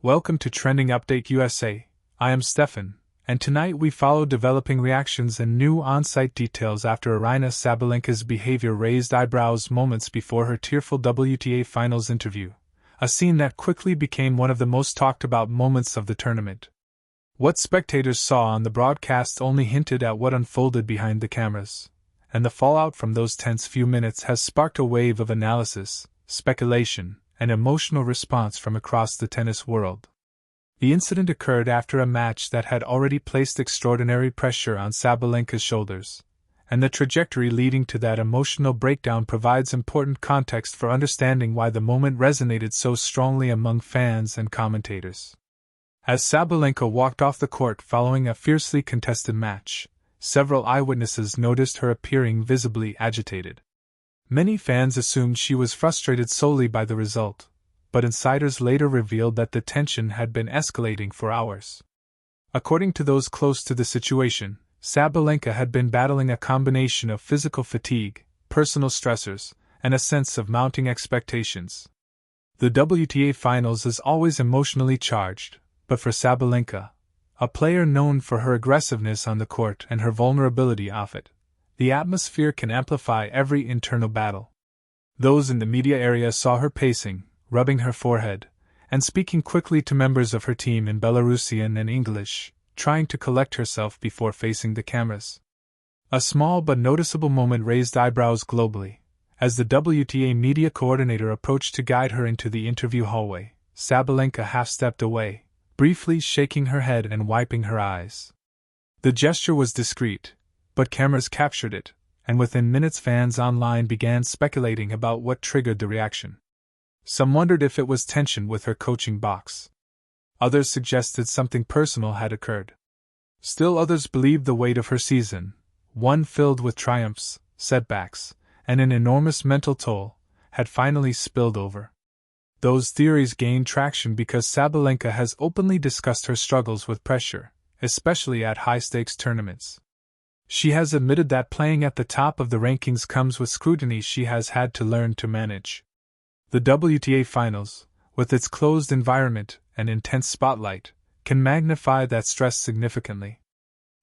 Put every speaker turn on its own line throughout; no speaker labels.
Welcome to Trending Update USA. I am Steffan, and tonight we follow developing reactions and new on-site details after Aryna Sabalenka's behavior raised eyebrows moments before her tearful WTA Finals interview, a scene that quickly became one of the most talked about moments of the tournament. What spectators saw on the broadcast only hinted at what unfolded behind the cameras, and the fallout from those tense few minutes has sparked a wave of analysis, speculation, and emotional response from across the tennis world. The incident occurred after a match that had already placed extraordinary pressure on Sabalenka's shoulders, and the trajectory leading to that emotional breakdown provides important context for understanding why the moment resonated so strongly among fans and commentators. As Sabalenka walked off the court following a fiercely contested match, several eyewitnesses noticed her appearing visibly agitated. Many fans assumed she was frustrated solely by the result, but insiders later revealed that the tension had been escalating for hours. According to those close to the situation, Sabalenka had been battling a combination of physical fatigue, personal stressors, and a sense of mounting expectations. The WTA Finals is always emotionally charged, but for Sabalenka, a player known for her aggressiveness on the court and her vulnerability off it, the atmosphere can amplify every internal battle. Those in the media area saw her pacing, rubbing her forehead, and speaking quickly to members of her team in Belarusian and English, trying to collect herself before facing the cameras. A small but noticeable moment raised eyebrows globally. As the WTA media coordinator approached to guide her into the interview hallway, Sabalenka half-stepped away, briefly shaking her head and wiping her eyes. The gesture was discreet, but cameras captured it, and within minutes fans online began speculating about what triggered the reaction. Some wondered if it was tension with her coaching box. Others suggested something personal had occurred. Still others believed the weight of her season, one filled with triumphs, setbacks, and an enormous mental toll, had finally spilled over. Those theories gained traction because Sabalenka has openly discussed her struggles with pressure, especially at high-stakes tournaments. She has admitted that playing at the top of the rankings comes with scrutiny she has had to learn to manage. The WTA Finals, with its closed environment and intense spotlight, can magnify that stress significantly.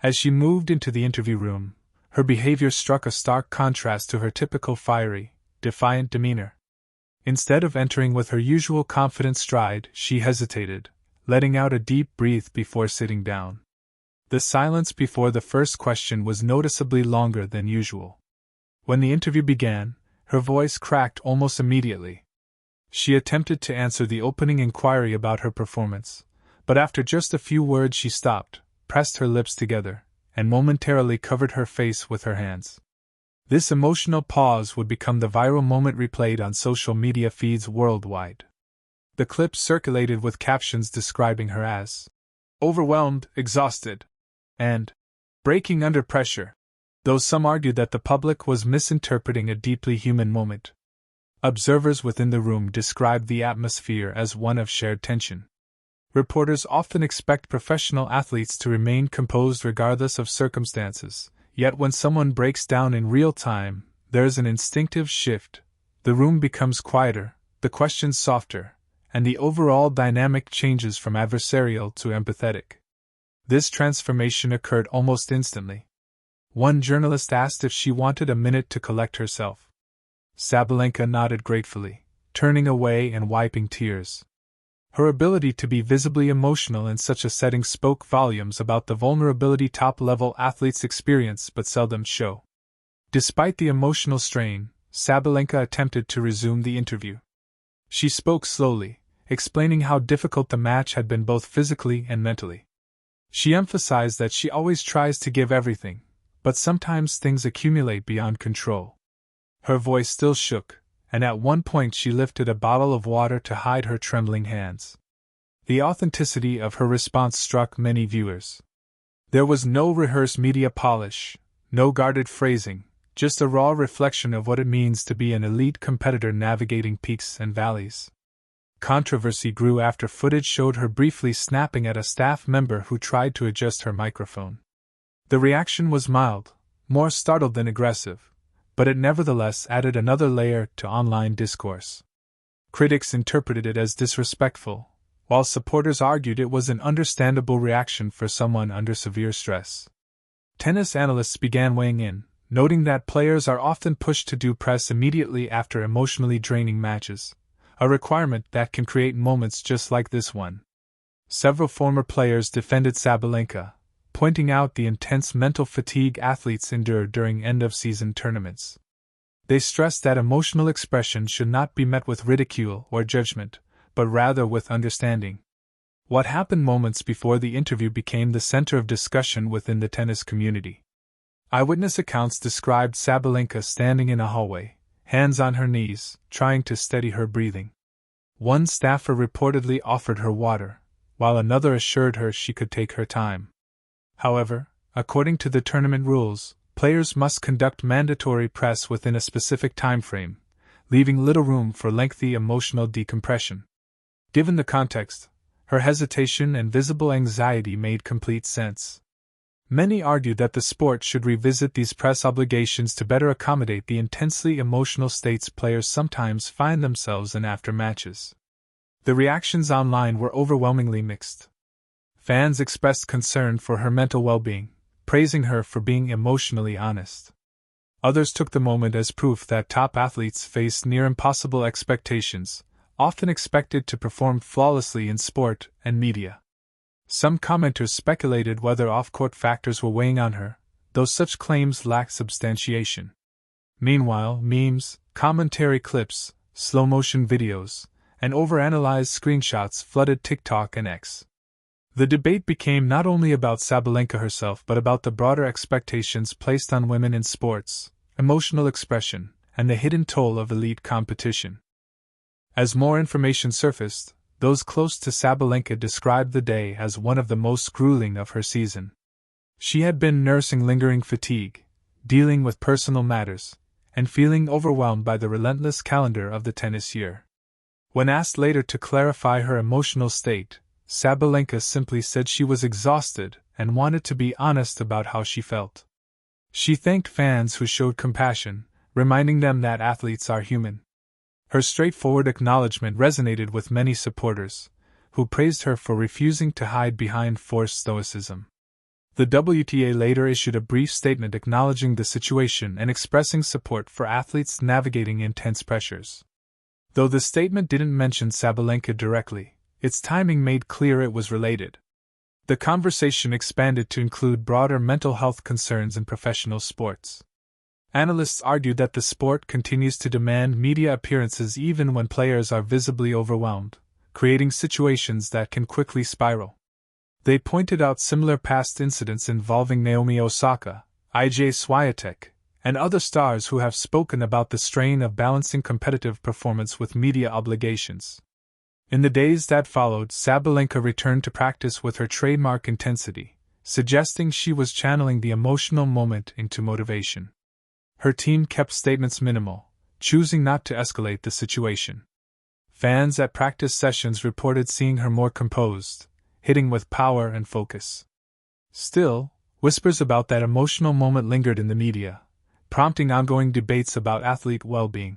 As she moved into the interview room, her behavior struck a stark contrast to her typical fiery, defiant demeanor. Instead of entering with her usual confident stride, she hesitated, letting out a deep breath before sitting down. The silence before the first question was noticeably longer than usual. When the interview began, her voice cracked almost immediately. She attempted to answer the opening inquiry about her performance, but after just a few words she stopped, pressed her lips together, and momentarily covered her face with her hands. This emotional pause would become the viral moment replayed on social media feeds worldwide. The clip circulated with captions describing her as overwhelmed, exhausted, and breaking under pressure, though some argued that the public was misinterpreting a deeply human moment. Observers within the room described the atmosphere as one of shared tension. Reporters often expect professional athletes to remain composed regardless of circumstances, yet when someone breaks down in real time, there's an instinctive shift. The room becomes quieter, the questions softer, and the overall dynamic changes from adversarial to empathetic. This transformation occurred almost instantly. One journalist asked if she wanted a minute to collect herself. Sabalenka nodded gratefully, turning away and wiping tears. Her ability to be visibly emotional in such a setting spoke volumes about the vulnerability top-level athletes experience but seldom show. Despite the emotional strain, Sabalenka attempted to resume the interview. She spoke slowly, explaining how difficult the match had been both physically and mentally. She emphasized that she always tries to give everything, but sometimes things accumulate beyond control. Her voice still shook, and at one point she lifted a bottle of water to hide her trembling hands. The authenticity of her response struck many viewers. There was no rehearsed media polish, no guarded phrasing, just a raw reflection of what it means to be an elite competitor navigating peaks and valleys. Controversy grew after footage showed her briefly snapping at a staff member who tried to adjust her microphone. The reaction was mild, more startled than aggressive, but it nevertheless added another layer to online discourse. Critics interpreted it as disrespectful, while supporters argued it was an understandable reaction for someone under severe stress. Tennis analysts began weighing in, noting that players are often pushed to do press immediately after emotionally draining matches, a requirement that can create moments just like this one. Several former players defended Sabalenka, pointing out the intense mental fatigue athletes endure during end-of-season tournaments. They stressed that emotional expression should not be met with ridicule or judgment, but rather with understanding. What happened moments before the interview became the center of discussion within the tennis community. Eyewitness accounts described Sabalenka standing in a hallway, hands on her knees, trying to steady her breathing. One staffer reportedly offered her water, while another assured her she could take her time. However, according to the tournament rules, players must conduct mandatory press within a specific time frame, leaving little room for lengthy emotional decompression. Given the context, her hesitation and visible anxiety made complete sense. Many argued that the sport should revisit these press obligations to better accommodate the intensely emotional states players sometimes find themselves in after matches. The reactions online were overwhelmingly mixed. Fans expressed concern for her mental well-being, praising her for being emotionally honest. Others took the moment as proof that top athletes face near-impossible expectations, often expected to perform flawlessly in sport and media. Some commenters speculated whether off-court factors were weighing on her, though such claims lacked substantiation. Meanwhile, memes, commentary clips, slow-motion videos, and overanalyzed screenshots flooded TikTok and X. The debate became not only about Sabalenka herself but about the broader expectations placed on women in sports, emotional expression, and the hidden toll of elite competition. As more information surfaced, those close to Sabalenka described the day as one of the most grueling of her season. She had been nursing lingering fatigue, dealing with personal matters, and feeling overwhelmed by the relentless calendar of the tennis year. When asked later to clarify her emotional state, Sabalenka simply said she was exhausted and wanted to be honest about how she felt. She thanked fans who showed compassion, reminding them that athletes are human. Her straightforward acknowledgement resonated with many supporters, who praised her for refusing to hide behind forced stoicism. The WTA later issued a brief statement acknowledging the situation and expressing support for athletes navigating intense pressures. Though the statement didn't mention Sabalenka directly, its timing made clear it was related. The conversation expanded to include broader mental health concerns in professional sports. Analysts argued that the sport continues to demand media appearances even when players are visibly overwhelmed, creating situations that can quickly spiral. They pointed out similar past incidents involving Naomi Osaka, Swiatek, and other stars who have spoken about the strain of balancing competitive performance with media obligations. In the days that followed, Sabalenka returned to practice with her trademark intensity, suggesting she was channeling the emotional moment into motivation. Her team kept statements minimal, choosing not to escalate the situation. Fans at practice sessions reported seeing her more composed, hitting with power and focus. Still, whispers about that emotional moment lingered in the media, prompting ongoing debates about athlete well-being.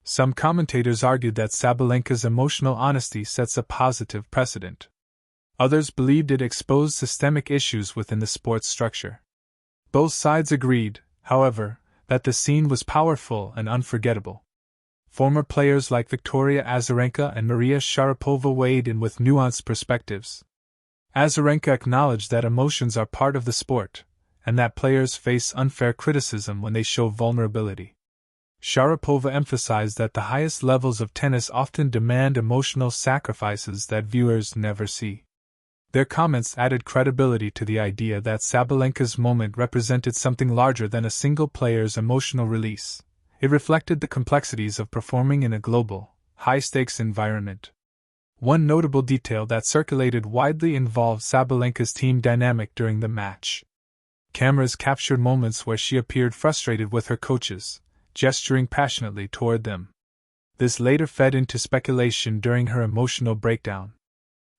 Some commentators argued that Sabalenka's emotional honesty sets a positive precedent. Others believed it exposed systemic issues within the sport's structure. Both sides agreed, however, that the scene was powerful and unforgettable. Former players like Victoria Azarenka and Maria Sharapova weighed in with nuanced perspectives. Azarenka acknowledged that emotions are part of the sport, and that players face unfair criticism when they show vulnerability. Sharapova emphasized that the highest levels of tennis often demand emotional sacrifices that viewers never see. Their comments added credibility to the idea that Sabalenka's moment represented something larger than a single player's emotional release. It reflected the complexities of performing in a global, high-stakes environment. One notable detail that circulated widely involved Sabalenka's team dynamic during the match. Cameras captured moments where she appeared frustrated with her coaches, gesturing passionately toward them. This later fed into speculation during her emotional breakdown.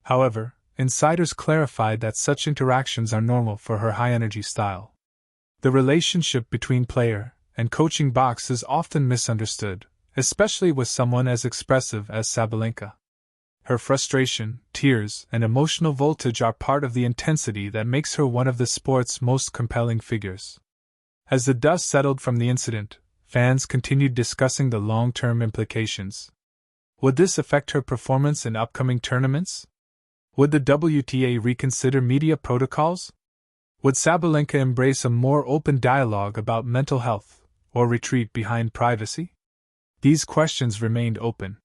However, insiders clarified that such interactions are normal for her high-energy style. The relationship between player and coaching box is often misunderstood, especially with someone as expressive as Sabalenka. Her frustration, tears, and emotional voltage are part of the intensity that makes her one of the sport's most compelling figures. As the dust settled from the incident, fans continued discussing the long-term implications. Would this affect her performance in upcoming tournaments? Would the WTA reconsider media protocols? Would Sabalenka embrace a more open dialogue about mental health, or retreat behind privacy? These questions remained open.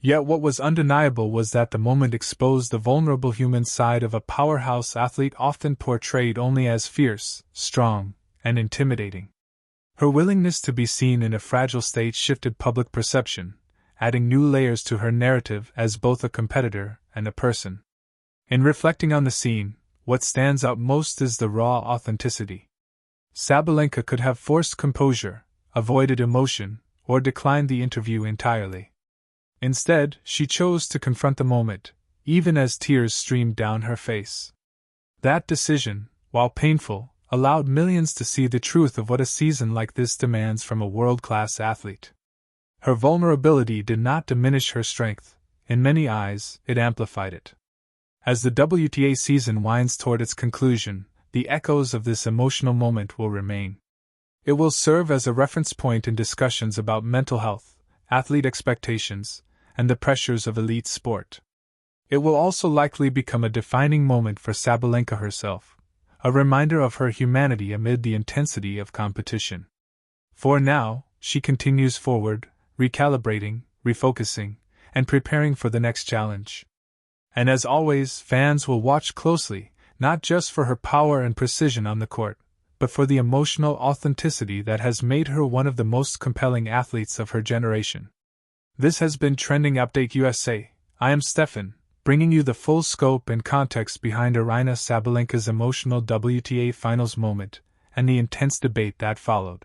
Yet what was undeniable was that the moment exposed the vulnerable human side of a powerhouse athlete often portrayed only as fierce, strong, and intimidating. Her willingness to be seen in a fragile state shifted public perception, adding new layers to her narrative as both a competitor and a person. In reflecting on the scene, what stands out most is the raw authenticity. Sabalenka could have forced composure, avoided emotion, or declined the interview entirely. Instead, she chose to confront the moment, even as tears streamed down her face. That decision, while painful, allowed millions to see the truth of what a season like this demands from a world-class athlete. Her vulnerability did not diminish her strength; in many eyes, it amplified it. As the WTA season winds toward its conclusion, the echoes of this emotional moment will remain. It will serve as a reference point in discussions about mental health, athlete expectations, and the pressures of elite sport. It will also likely become a defining moment for Sabalenka herself, a reminder of her humanity amid the intensity of competition. For now, she continues forward, recalibrating, refocusing, and preparing for the next challenge. And as always, fans will watch closely, not just for her power and precision on the court, but for the emotional authenticity that has made her one of the most compelling athletes of her generation. This has been Trending Update USA. I am Steffan, bringing you the full scope and context behind Aryna Sabalenka's emotional WTA Finals moment, and the intense debate that followed.